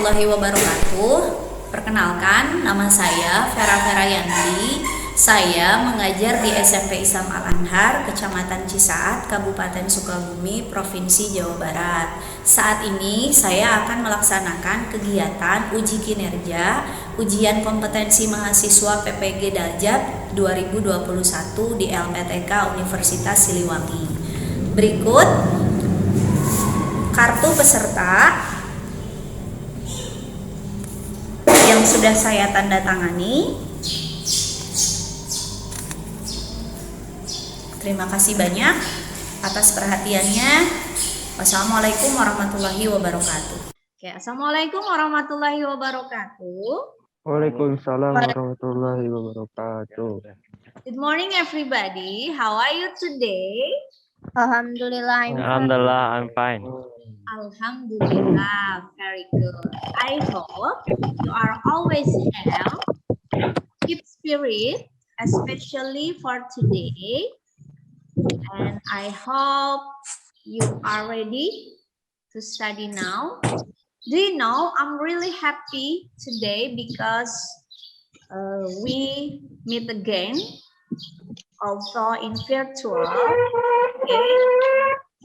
warahmatullahi wabarakatuh. Perkenalkan, nama saya Vera Ferayanti. Saya mengajar di SMP Islam Al-Anhar, Kecamatan Cisaat, Kabupaten Sukabumi, Provinsi Jawa Barat. Saat ini saya akan melaksanakan kegiatan uji kinerja, ujian kompetensi mahasiswa PPG Daljab 2021 di LPTK Universitas Siliwangi. Berikut kartu peserta yang sudah saya tanda tangani. Terima kasih banyak atas perhatiannya. Wassalamualaikum warahmatullahi wabarakatuh. Oke, assalamualaikum warahmatullahi wabarakatuh. Waalaikumsalam warahmatullahi wabarakatuh. Good morning, everybody. How are you today? Alhamdulillah, Alhamdulillah, I'm fine. Alhamdulillah, very good. I hope you are always healthy, keep spirit, especially for today. And I hope you are ready to study now. Do you know, I'm really happy today because we meet again, also in virtual. Okay.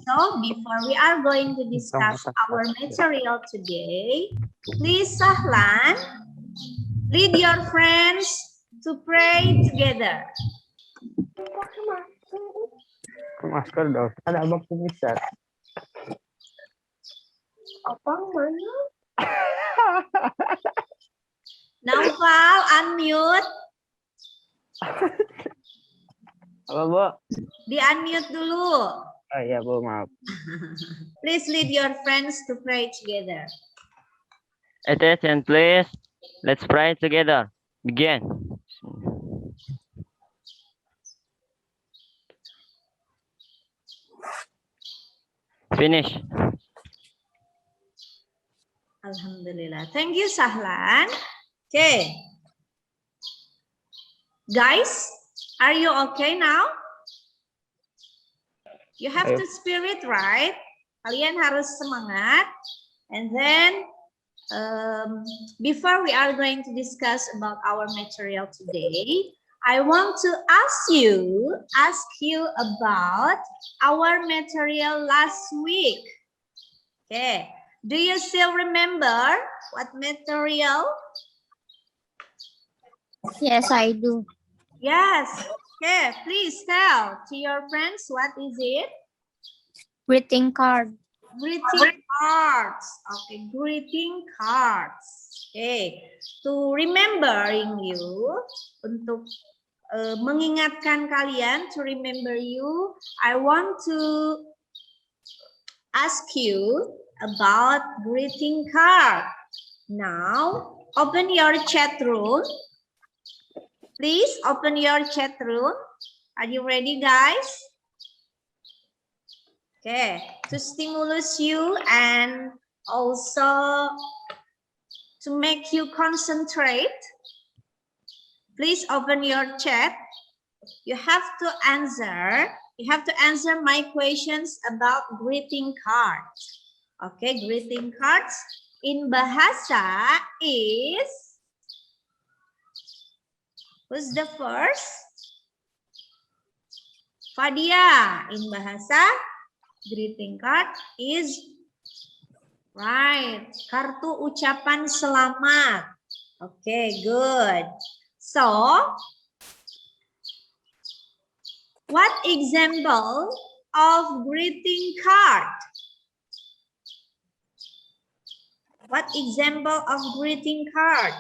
So before we are going to discuss our material today, please Sahlan, lead your friends to pray together. Masker dong. Ada abang pemisah. apa mana? Naufal, unmute. Apa, Bu? Di-unmute dulu. Oh iya, Bu, maaf. Please lead your friends to pray together. Attention, please. Let's pray together. Begin. Finish. Alhamdulillah. Thank you, Sahlan. Okay. Guys, are you okay now? You have Ayo. to spirit, right? Kalian harus semangat. And then, before we are going to discuss about our material today, I want to ask you about our material last week. Okay. Do you still remember what material? Yes, I do. Yes. Okay, please tell to your friends what is it? Greeting card. Greeting cards. Okay, greeting cards. Okay, to remembering you, untuk mengingatkan kalian, to remember you, I want to ask you about greeting card. Now, open your chat room. Please open your chat room. Are you ready, guys? Okay, to stimulus you and also to make you concentrate, please open your chat. You have to answer my questions about greeting cards. Okay, greeting cards in bahasa is, who's the first? Fadia. In bahasa, greeting card is right. Kartu ucapan selamat. Okay, good. So, what example of greeting card? What example of greeting card?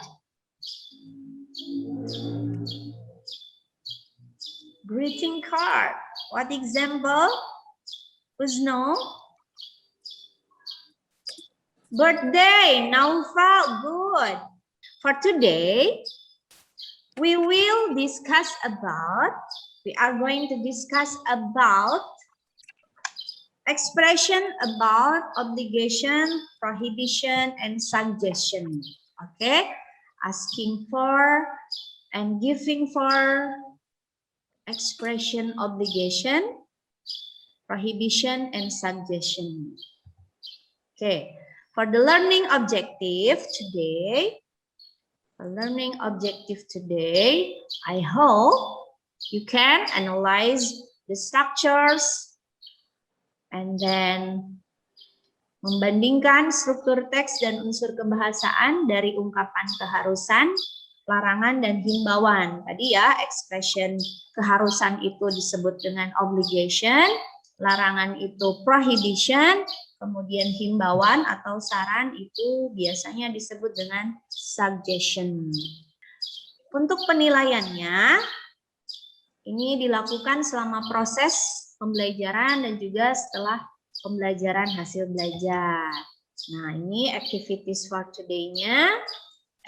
Greeting card. What example? Who's know? Birthday. Naufal. Good. For today, we are going to discuss about expression about obligation, prohibition, and suggestion. Okay, asking for and giving for expression, obligation, prohibition, and suggestion. Okay, For the learning objective today, I hope you can analyze the structures and then membandingkan struktur teks dan unsur kebahasaan dari ungkapan keharusan, larangan, dan himbauan. Tadi ya, expression keharusan itu disebut dengan obligation, larangan itu prohibition, kemudian himbauan atau saran itu biasanya disebut dengan suggestion. Untuk penilaiannya, ini dilakukan selama proses pembelajaran dan juga setelah pembelajaran hasil belajar. Nah, ini activities for today-nya.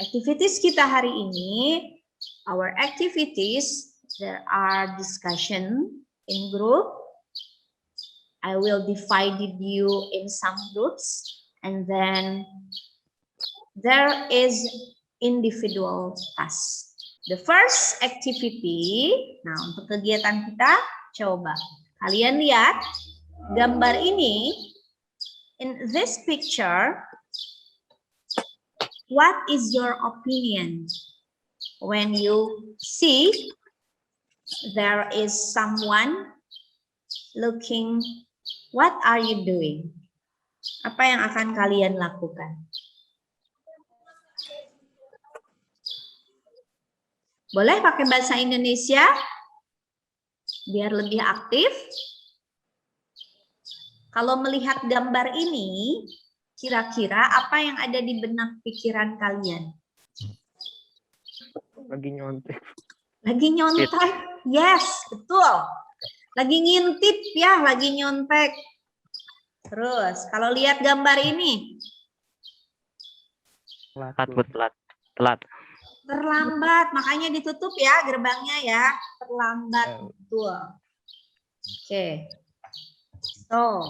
Activities kita hari ini, our activities, there are discussion in group. I will divide you in some groups, and then there is individual task. The first activity, nah untuk kegiatan kita, coba kalian lihat gambar ini. In this picture, what is your opinion when you see there is someone looking? What are you doing? Apa yang akan kalian lakukan? Boleh pakai bahasa Indonesia biar lebih aktif. Kalau melihat gambar ini, kira-kira apa yang ada di benak pikiran kalian? Lagi nyontek. Lagi nyontek? Yes, betul. Lagi ngintip ya, lagi nyontek. Terus, kalau lihat gambar ini, Telat. terlambat, makanya ditutup ya gerbangnya ya, terlambat, betul. Oke. So,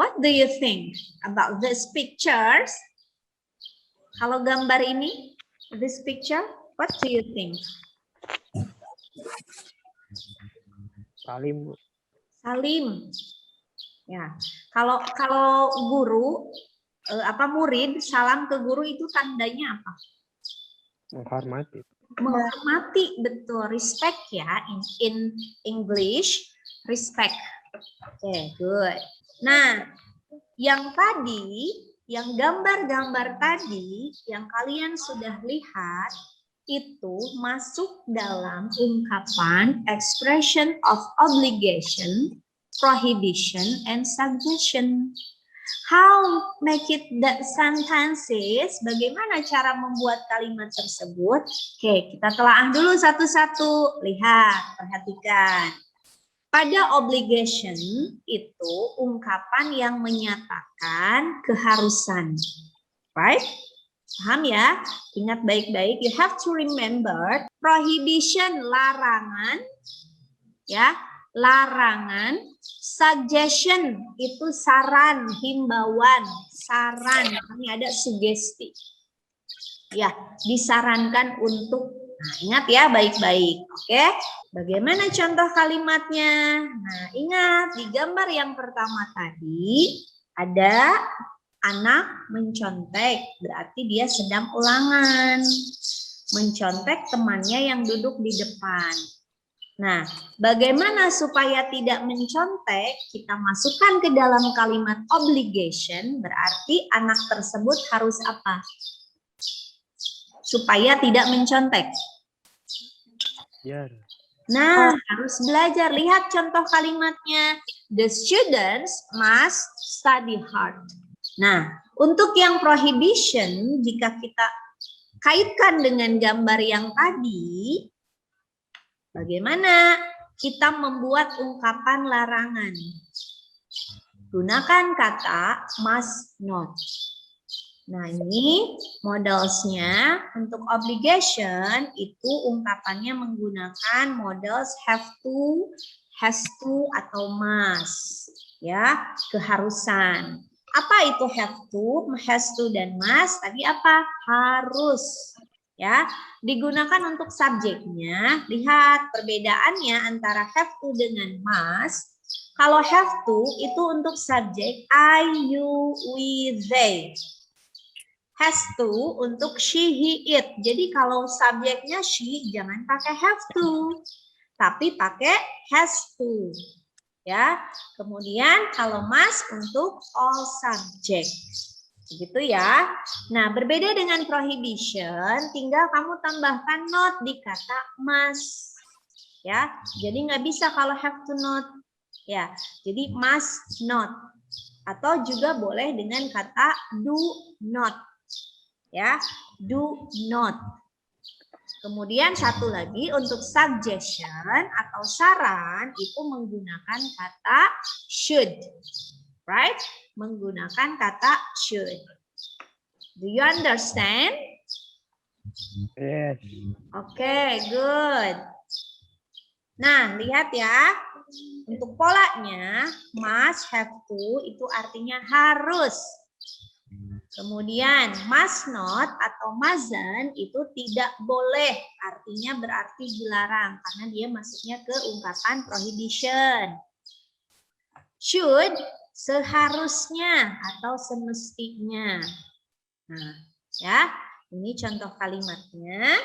what do you think about these pictures? Kalau gambar ini, this picture, what do you think? Salim, Bu. Salim. Ya, kalau guru murid salam ke guru itu tandanya apa? Menghormati. Menghormati, betul. Respect ya, in English, respect. Oke, good. Nah, yang tadi, yang gambar-gambar tadi yang kalian sudah lihat itu masuk dalam ungkapan expression of obligation, prohibition, and suggestion. How make it that sentences? Bagaimana cara membuat kalimat tersebut? Oke, kita telaah dulu satu-satu. Lihat, perhatikan. Pada obligation itu ungkapan yang menyatakan keharusan. Right? Paham ya? Ingat baik-baik. You have to remember prohibition, larangan. Ya, larangan. Suggestion itu saran, himbauan, saran. Ini ada sugesti. Ya, disarankan untuk. Nah, ingat ya baik-baik. Oke? Bagaimana contoh kalimatnya? Nah, ingat di gambar yang pertama tadi ada anak mencontek, berarti dia sedang ulangan. Mencontek temannya yang duduk di depan. Nah, bagaimana supaya tidak mencontek? Kita masukkan ke dalam kalimat obligation, berarti anak tersebut harus apa? Supaya tidak mencontek. Ya. Nah, harus belajar. Lihat contoh kalimatnya. The students must study hard. Nah, untuk yang prohibition, jika kita kaitkan dengan gambar yang tadi, bagaimana kita membuat ungkapan larangan? Gunakan kata must not. Nah, ini modelsnya. Untuk obligation itu ungkapannya menggunakan models have to, has to, atau must. Ya, keharusan. Apa itu have to, has to, dan must? Tadi apa? Harus. Ya, digunakan untuk subjeknya. Lihat perbedaannya antara have to dengan must. Kalau have to itu untuk subjek I, you, we, they. Has to untuk she, he, it. Jadi kalau subjeknya she jangan pakai have to, tapi pakai has to. Ya. Kemudian kalau must untuk all subject. Begitu ya. Nah, berbeda dengan prohibition, tinggal kamu tambahkan not di kata must. Ya, jadi nggak bisa kalau have to not. Ya, jadi must not. Atau juga boleh dengan kata do not. Ya, do not. Kemudian satu lagi untuk suggestion atau saran itu menggunakan kata should. Right? Menggunakan kata should. Do you understand? Yes. Oke, good. Nah, lihat ya. Untuk polanya, must, have to itu artinya harus. Kemudian must not atau mustn't itu tidak boleh. Artinya berarti dilarang karena dia masuknya ke ungkapan prohibition. Should seharusnya atau semestinya. Nah, ya, ini contoh kalimatnya.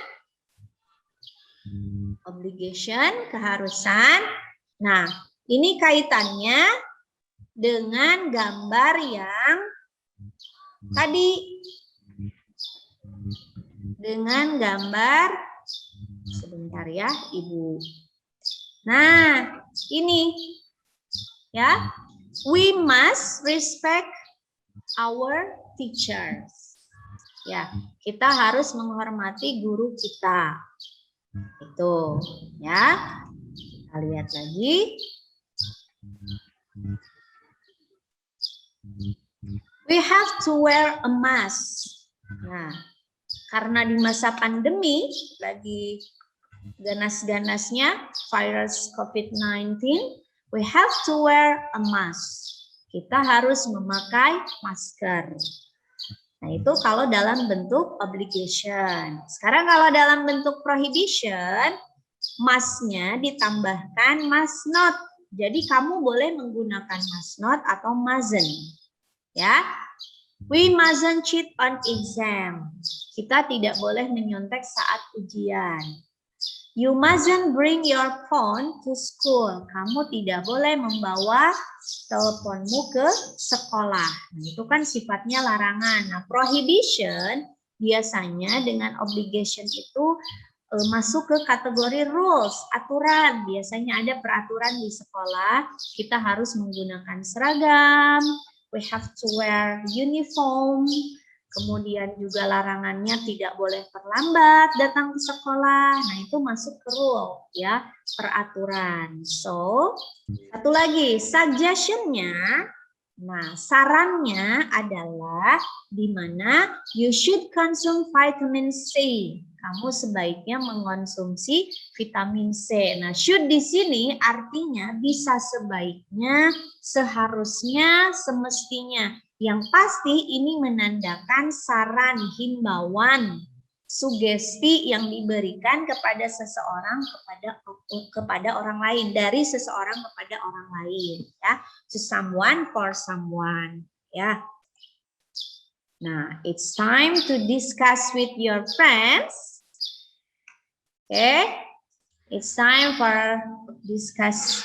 Obligation, keharusan. Nah, ini kaitannya dengan gambar yang tadi. Dengan gambar, sebentar ya, Ibu. Nah, ini ya. We must respect our teachers. Ya, kita harus menghormati guru kita. Itu, ya. Kita lihat lagi. We have to wear a mask. Nah, karena di masa pandemi lagi ganas-ganasnya virus COVID-19, we have to wear a mask. Kita harus memakai masker. Nah, itu kalau dalam bentuk obligation. Sekarang kalau dalam bentuk prohibition, must-nya ditambahkan must not. Jadi kamu boleh menggunakan must not atau mustn't. Ya. We mustn't cheat on exam. Kita tidak boleh menyontek saat ujian. You mustn't bring your phone to school. Kamu tidak boleh membawa teleponmu ke sekolah. Nah, itu kan sifatnya larangan. Nah, prohibition biasanya dengan obligation itu masuk ke kategori rules, aturan. Biasanya ada peraturan di sekolah, kita harus menggunakan seragam, we have to wear uniform. Kemudian juga larangannya tidak boleh terlambat datang ke sekolah. Nah, itu masuk ke rule ya, peraturan. So, satu lagi suggestion-nya. Nah, sarannya adalah di mana you should consume vitamin C. Kamu sebaiknya mengonsumsi vitamin C. Nah, should di sini artinya bisa sebaiknya, seharusnya, semestinya. Yang pasti ini menandakan saran, himbauan, sugesti yang diberikan kepada seseorang kepada orang lain, dari seseorang kepada orang lain, ya. To someone for someone, ya. Nah, it's time to discuss with your friends. Okay, it's time for discuss,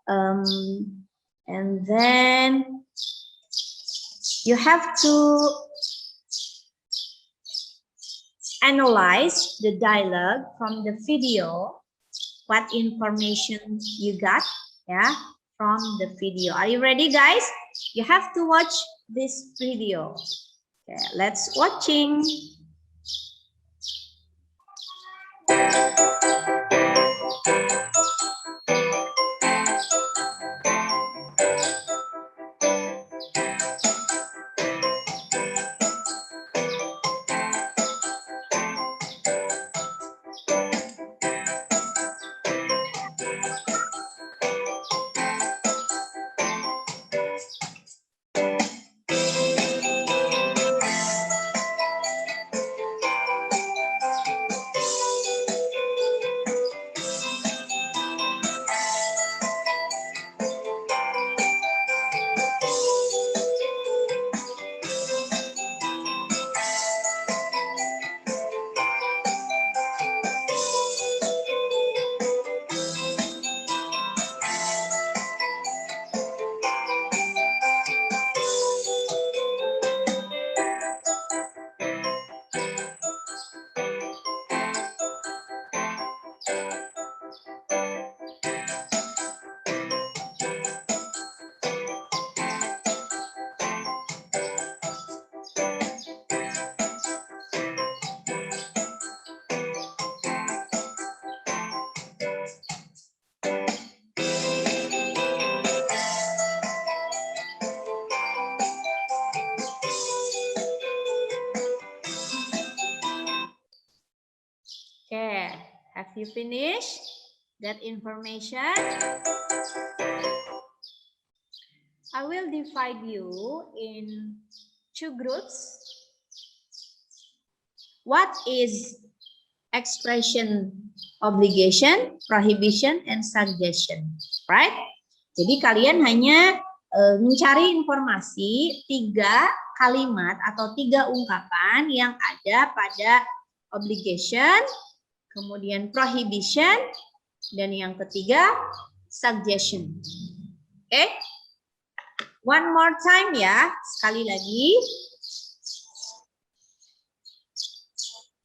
and then you have to analyze the dialogue from the video. What information you got, yeah, from the video. Are you ready, guys? You have to watch this video. Okay, let's watching. Have you finished that information? I will divide you in 2 groups. What is expression obligation, prohibition, and suggestion? Right? Jadi kalian hanya mencari informasi 3 kalimat atau 3 ungkapan yang ada pada obligation, kemudian prohibition, dan yang ketiga suggestion. Oke? One more time ya, sekali lagi.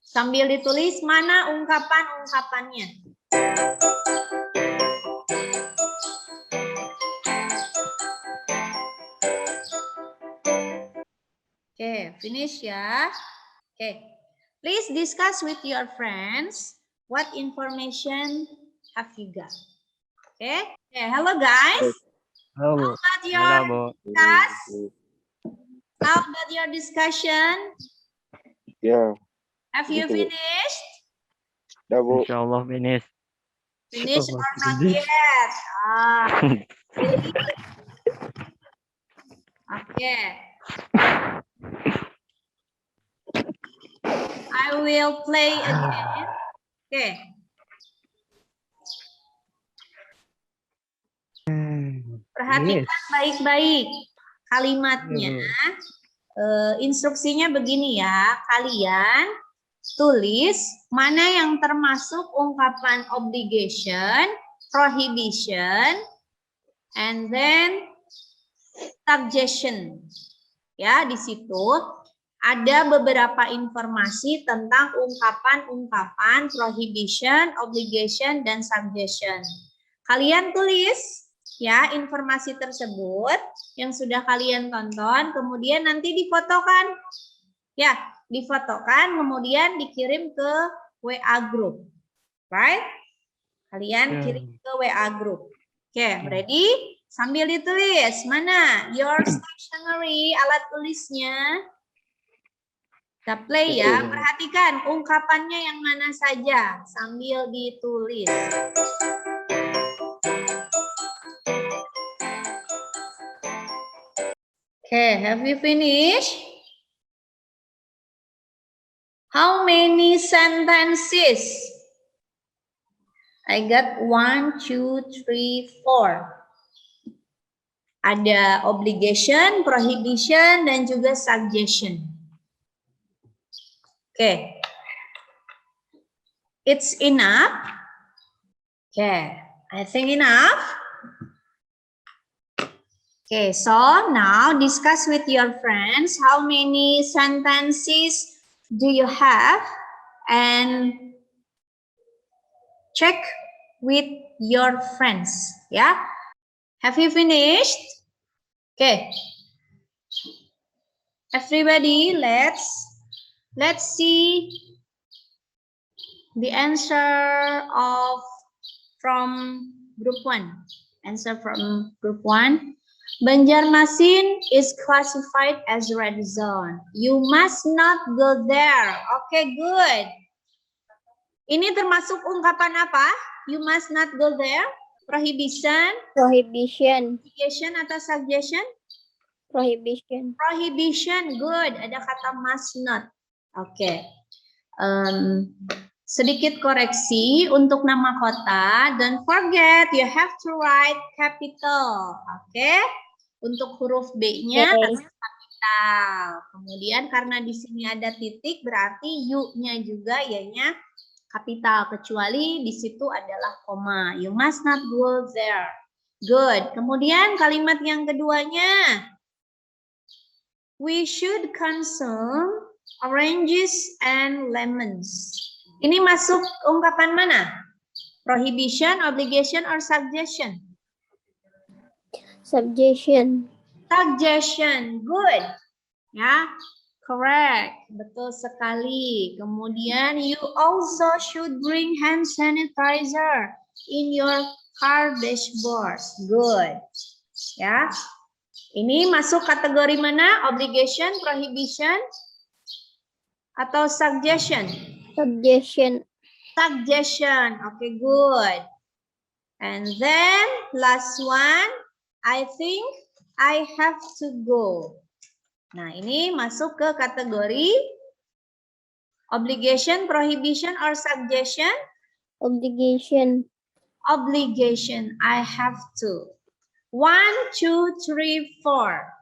Sambil ditulis mana ungkapan-ungkapannya. Oke, finish ya. Oke. Please discuss with your friends what information have you got. Okay? Hello guys. How Halo. about your Halo, Bu. discuss? How about your discussion? Ya, Have you Betul. finished? udah Bu. Insyaallah finish. Finish Oh, or masih not finish. yet? Okay. I will play again. Okay. Perhatikan baik-baik kalimatnya. Instruksinya begini ya, kalian tulis mana yang termasuk ungkapan obligation, prohibition, and then suggestion. Ya, di situ ada beberapa informasi tentang ungkapan-ungkapan prohibition, obligation, dan suggestion. Kalian tulis ya informasi tersebut yang sudah kalian tonton, kemudian nanti difotokan. Ya, difotokan kemudian dikirim ke WA group. Right? Kalian kirim ke WA group. Oke, ready? Sambil ditulis. Mana your stationery, alat tulisnya? Kita play ya. Perhatikan ungkapannya yang mana saja sambil ditulis. Okay, have you finished? How many sentences? I got 1, 2, 3, 4. Ada obligation, prohibition, dan juga suggestion. Okay. It's enough. Okay, I think enough. Okay, so now discuss with your friends how many sentences do you have and check with your friends. Yeah, have you finished? Okay, everybody, let's see the answer from group 1. Answer from group 1. Banjarmasin is classified as red zone. You must not go there. Okay, good. Ini termasuk ungkapan apa? You must not go there. Prohibition, Prohibition. obligation atau suggestion? Prohibition. Prohibition, good. Ada kata must not. Oke. Sedikit koreksi untuk nama kota. Don't forget, you have to write capital. Oke. Untuk huruf B-nya Okay. kapital. Kemudian karena di sini ada titik, berarti U-nya juga Y-nya kapital. Kecuali di situ adalah koma. You must not go there. Good. Kemudian kalimat yang keduanya. We should consume oranges and lemons. Ini masuk ungkapan mana? Prohibition, obligation, or suggestion? Suggestion. Suggestion, good. Ya, correct. Betul sekali. Kemudian, you also should bring hand sanitizer in your car dashboard. Good. Ya, ini masuk kategori mana? Obligation, prohibition, atau suggestion? Suggestion. Suggestion. Okay, good. And then last one, I think I have to go. Nah, ini masuk ke kategori obligation, prohibition, or suggestion? Obligation. Obligation. I have to. 1, 2, 3, 4.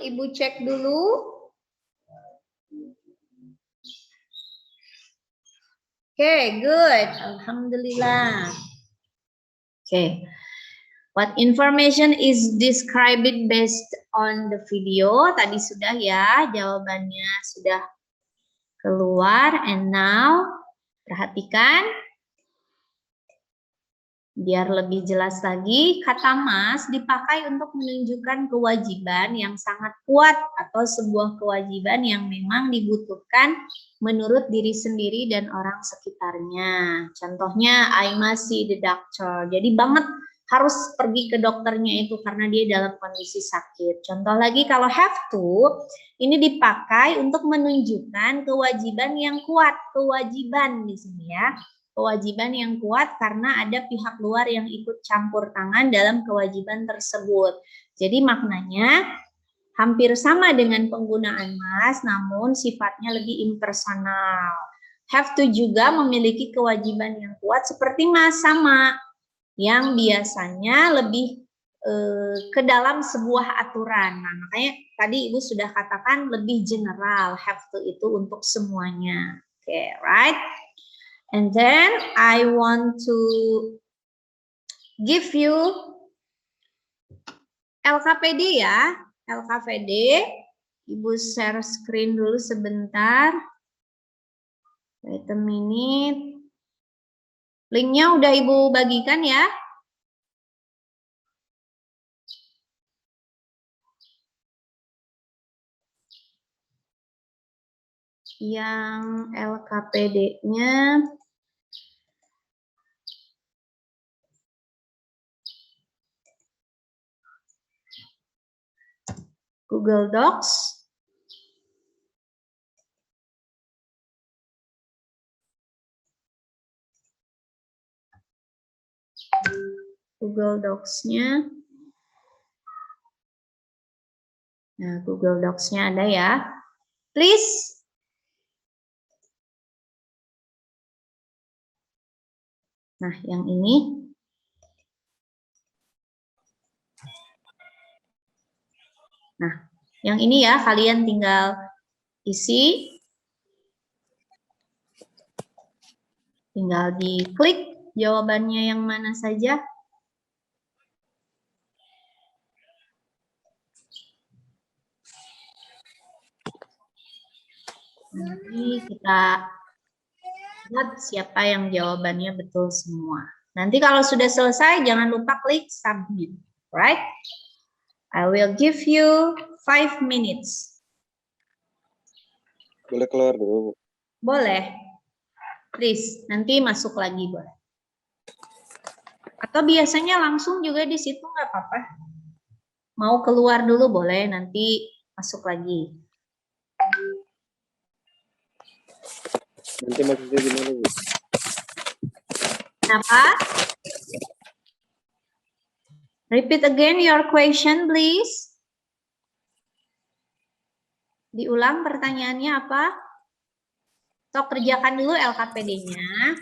Ibu cek dulu. Okay, good. Alhamdulillah. Okay. What information is described based on the video? Tadi sudah ya, jawabannya sudah keluar. And now, perhatikan. Biar lebih jelas lagi, kata mas dipakai untuk menunjukkan kewajiban yang sangat kuat atau sebuah kewajiban yang memang dibutuhkan menurut diri sendiri dan orang sekitarnya. Contohnya, I must see the doctor. Jadi banget harus pergi ke dokternya itu karena dia dalam kondisi sakit. Contoh lagi kalau have to, ini dipakai untuk menunjukkan kewajiban yang kuat. Kewajiban di sini ya. Kewajiban yang kuat karena ada pihak luar yang ikut campur tangan dalam kewajiban tersebut. Jadi maknanya hampir sama dengan penggunaan mas, namun sifatnya lebih impersonal. Have to juga memiliki kewajiban yang kuat seperti mas, sama. Yang biasanya lebih ke dalam sebuah aturan. Nah, makanya tadi Ibu sudah katakan lebih general, have to itu untuk semuanya. Okay, right? And then I want to give you LKPD ya. LKPD. Ibu share screen dulu sebentar. Wait a minute. Linknya udah Ibu bagikan ya. Yang LKPD-nya Google Docs. Google Docs-nya. Nah, Google Docs-nya ada ya. Please. Nah, yang ini. Nah, yang ini ya, kalian tinggal isi. Tinggal diklik jawabannya yang mana saja. Nanti kita lihat siapa yang jawabannya betul semua. Nanti kalau sudah selesai, jangan lupa klik submit. Right? I will give you 5 minutes. Boleh keluar dulu. Boleh. Please, nanti masuk lagi boleh. Atau biasanya langsung juga di situ nggak apa-apa. Mau keluar dulu boleh, nanti masuk lagi. Nanti maksudnya gimana, Bu? Kenapa? Repeat again your question, please. Diulang pertanyaannya apa? Sok kerjakan dulu LKPD-nya.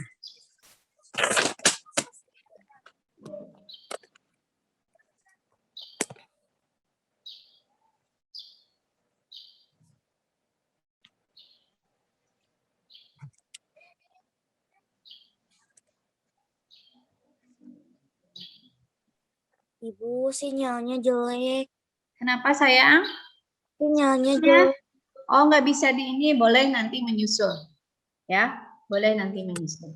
Ibu, sinyalnya jelek. Kenapa sayang? Sinyalnya jelek. Oh, nggak bisa di ini, boleh nanti menyusul. Ya, boleh nanti menyusul.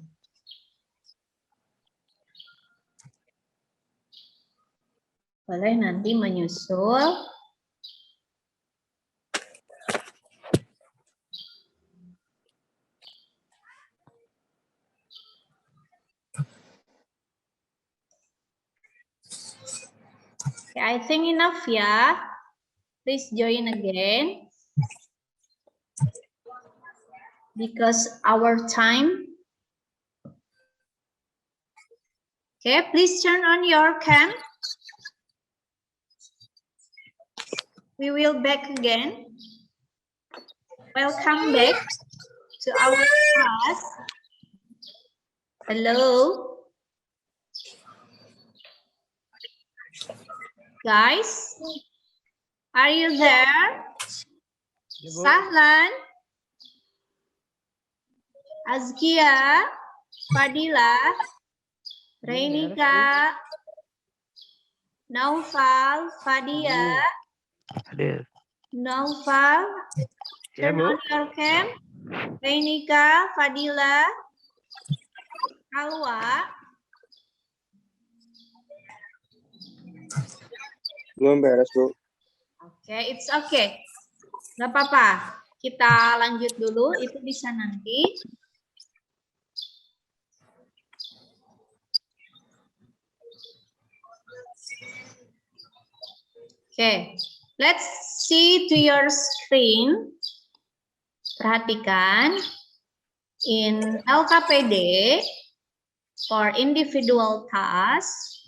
Boleh nanti menyusul. Okay, I think enough ya. Please join again. because our time. Okay, please turn on your cam. We will back again. Welcome back to our class. Hello. Guys, are you there? Ya, Bu. Sahlan, Azkia, Fadila, Reinika, Naufal, Fadia, Hadir. Naufal, Ya, turn Bu. on your cam. Reinika, Fadila, Alwa, Belum beres, Bu. Oke, it's okay. Nggak apa-apa. Kita lanjut dulu, itu bisa nanti. Oke, let's see to your screen. Perhatikan, in LKPD, for individual tasks,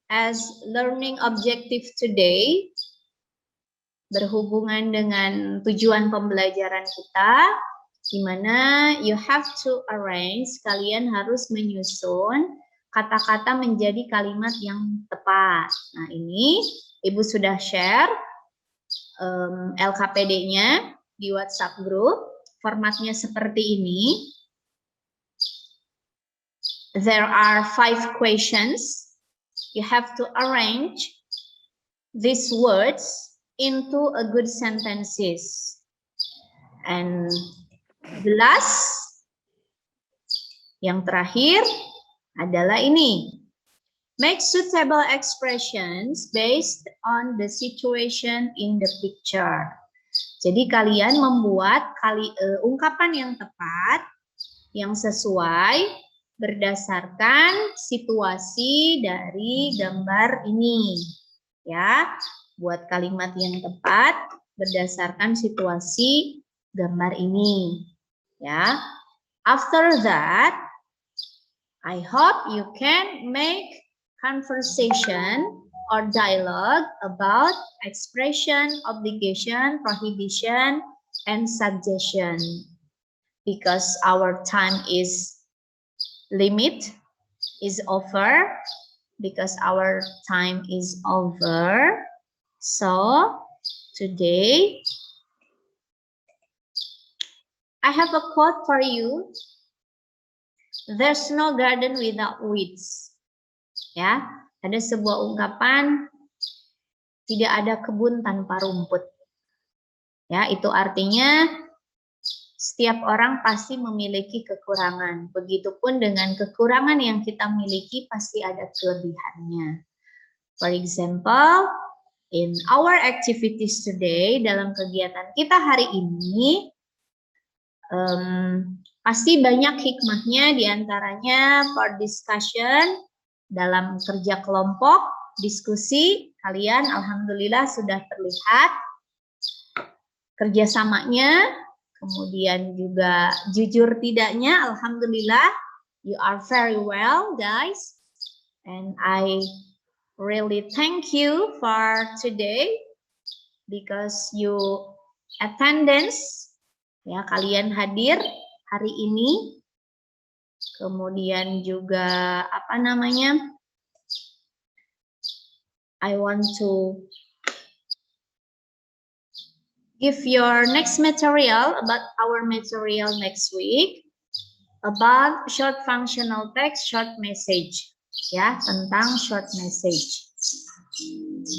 as learning objective today, berhubungan dengan tujuan pembelajaran kita, di mana you have to arrange, kalian harus menyusun kata-kata menjadi kalimat yang tepat. Nah, ini Ibu sudah share LKPD-nya di WhatsApp group. Formatnya seperti ini. There are 5 questions. You have to arrange these words into a good sentences. And the last, yang terakhir adalah ini. Make suitable expressions based on the situation in the picture. Jadi kalian membuat ungkapan yang tepat, yang sesuai berdasarkan situasi dari gambar ini. Ya, buat kalimat yang tepat berdasarkan situasi gambar ini. Ya. After that, I hope you can make conversation or dialogue about expression, obligation, prohibition, and suggestion. Because our time is limit is over, because our time is over. So today I have a quote for you. There's no garden without weeds. Ya, ada sebuah ungkapan, tidak ada kebun tanpa rumput. Ya, itu artinya setiap orang pasti memiliki kekurangan. Begitupun dengan kekurangan yang kita miliki pasti ada kelebihannya. For example, in our activities today, dalam kegiatan kita hari ini, pasti banyak hikmahnya, diantaranya for discussion, dalam kerja kelompok, diskusi, kalian alhamdulillah sudah terlihat kerjasamanya, kemudian juga jujur tidaknya, alhamdulillah, you are very well guys, and I really thank you for today, because you attendance, ya kalian hadir hari ini. Kemudian juga apa namanya? I want to give your next material about our material next week about short functional text, short message, ya tentang short message.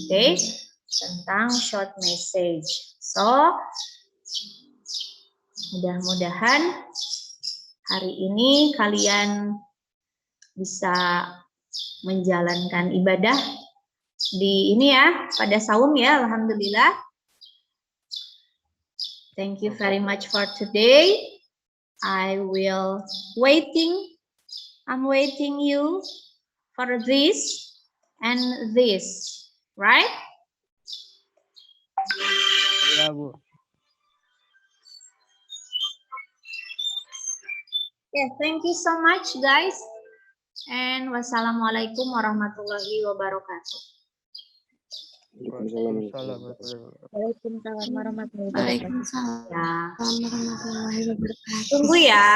Oke, tentang short message. So mudah-mudahan hari ini kalian bisa menjalankan ibadah di ini ya, pada saum ya, alhamdulillah. Thank you very much for today. I'm waiting you for this and this, right? Ya, Bu. Thank you so much guys. And wassalamualaikum warahmatullahi wabarakatuh. Waalaikumsalam. Waalaikumsalam warahmatullahi wabarakatuh. Ya. Warahmatullahi wabarakatuh. Tunggu ya.